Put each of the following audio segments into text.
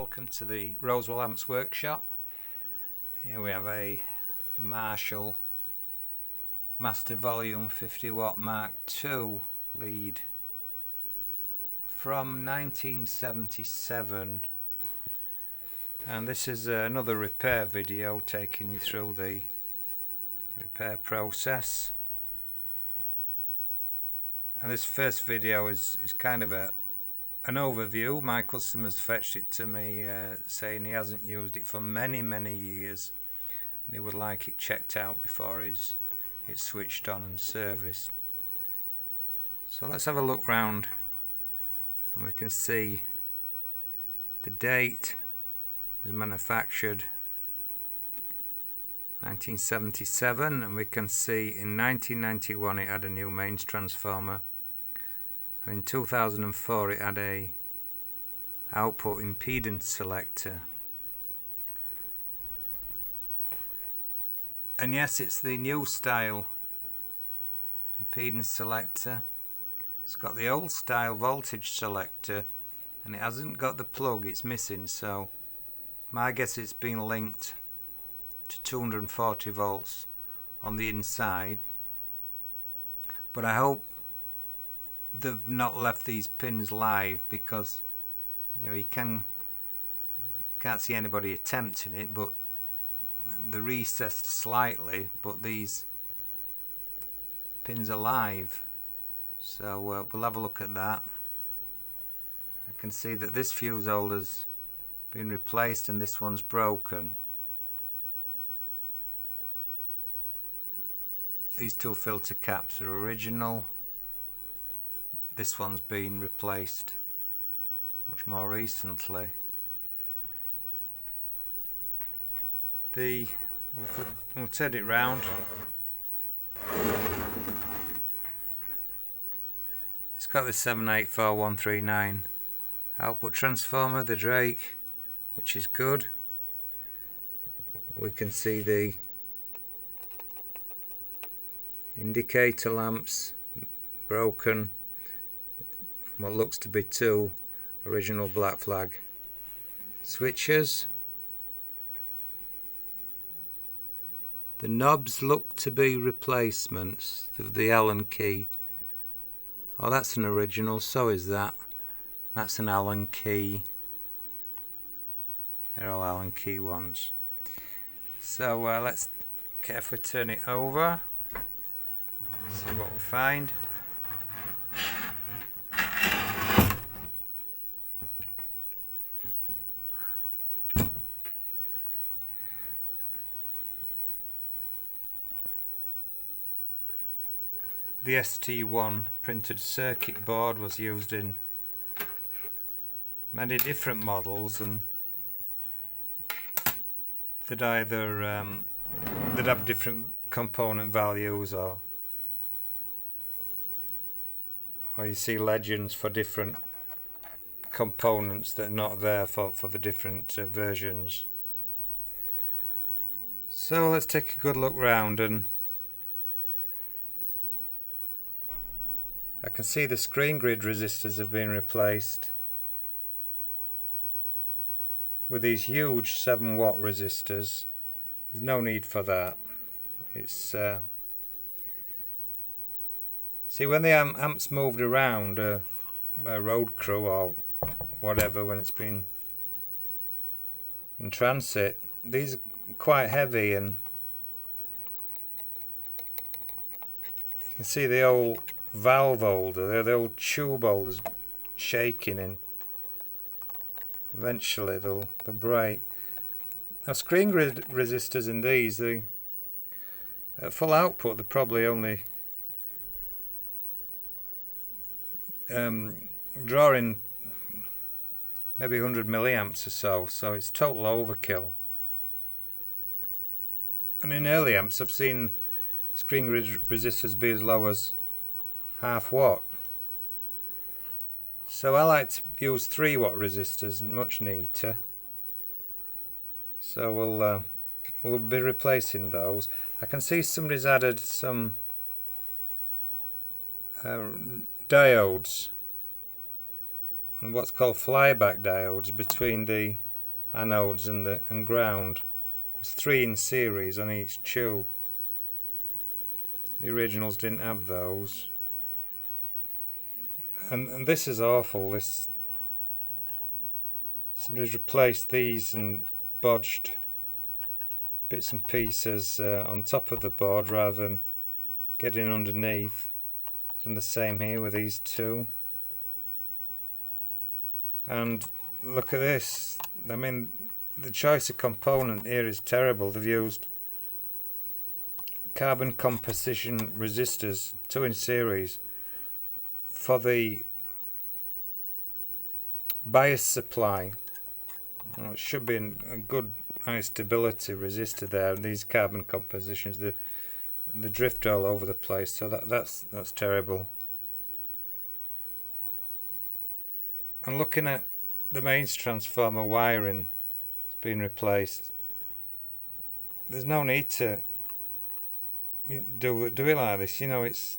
Welcome to the Roswell Amps workshop. Here we have a Marshall Master Volume 50 Watt Mark II lead from 1977, and this is another repair video taking you through the repair process. And this first video is kind of an overview. My customer's fetched it to me saying he hasn't used it for many years and he would like it checked out before it's switched on and serviced. So let's have a look round and we can see the date. It was manufactured 1977, and we can see in 1991 it had a new mains transformer, and in 2004 it had a output impedance selector. And yes, it's the new style impedance selector. It's got the old style voltage selector and it hasn't got the plug, it's missing, so my guess it's been linked to 240 volts on the inside, but I hope they've not left these pins live, because you can't see anybody attempting it, but they're recessed slightly, but these pins are live. So we'll have a look at that. I can see that this fuse holder's been replaced and this one's broken. These two filter caps are original. This one's been replaced much more recently. We'll turn it round. It's got the 784139 output transformer, the Drake, which is good. We can see the indicator lamps broken, what looks to be two original black flag switches. The knobs look to be replacements of the Allen key. Oh, that's an original, so is that. That's an Allen key. They're all Allen key ones. So let's carefully turn it over, see what we find. The ST1 printed circuit board was used in many different models, and they'd either they'd have different component values, or you see legends for different components that are not there for the different versions. So let's take a good look round, and I can see the screen grid resistors have been replaced with these huge 7 watt resistors. There's no need for that. It's see, when the amps moved around by a road crew or whatever, when it's been in transit, these are quite heavy, and you can see the old valve holder, the old tube holders shaking, and eventually they'll break. Now, screen grid resistors in these, at full output they're probably only drawing maybe 100 milliamps or so it's total overkill. And in early amps I've seen screen grid resistors be as low as half watt. So I like to use 3 watt resistors, much neater. So we'll be replacing those. I can see somebody's added some diodes, what's called flyback diodes, between the anodes and ground. There's 3 in series on each tube. The originals didn't have those. And this is awful. Somebody's replaced these and bodged bits and pieces on top of the board rather than getting underneath. It's done the same here with these 2. And look at this. I mean, the choice of component here is terrible. They've used carbon composition resistors, 2 in series, for the bias supply. Well, it should be a good high stability resistor there. These carbon compositions, the drift all over the place, so that's terrible. And looking at the mains transformer wiring, it's been replaced. There's no need to do it like this. You know, it's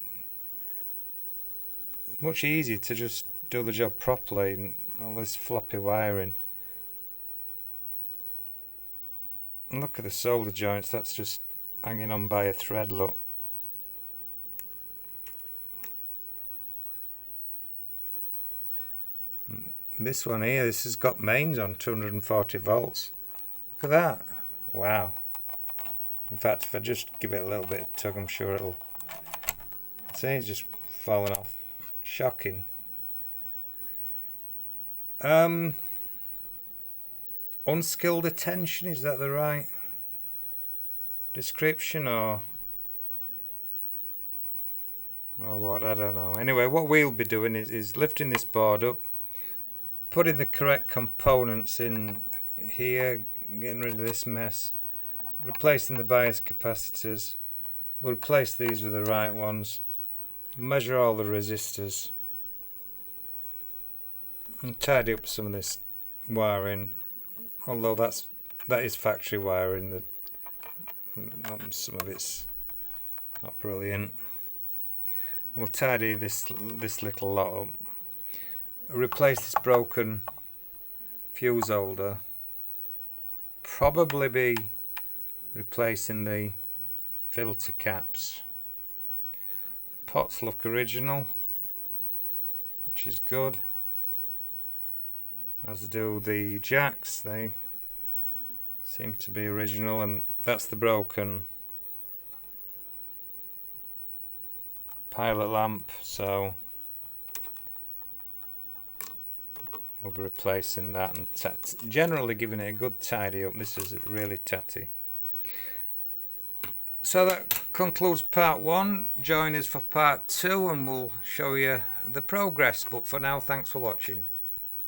much easier to just do the job properly and all this floppy wiring. And look at the solder joints, that's just hanging on by a thread, look. This one here, this has got mains on 240 volts. Look at that. Wow. In fact, if I just give it a little bit of tug, I'm sure it'll... See, it's just falling off. Shocking. Unskilled attention, is that the right description or what? I don't know. Anyway, what we'll be doing is lifting this board up, putting the correct components in here, getting rid of this mess, replacing the bias capacitors. We'll replace these with the right ones, measure all the resistors, and tidy up some of this wiring. Although that is factory wiring, some of it's not brilliant. We'll tidy this little lot up. Replace this broken fuse holder. Probably be replacing the filter caps. Pots look original, which is good. As do the jacks, they seem to be original, and that's the broken pilot lamp, so we'll be replacing that and generally giving it a good tidy up. This is really tatty. So that concludes part 1. Join us for part 2 and we'll show you the progress, but for now, thanks for watching.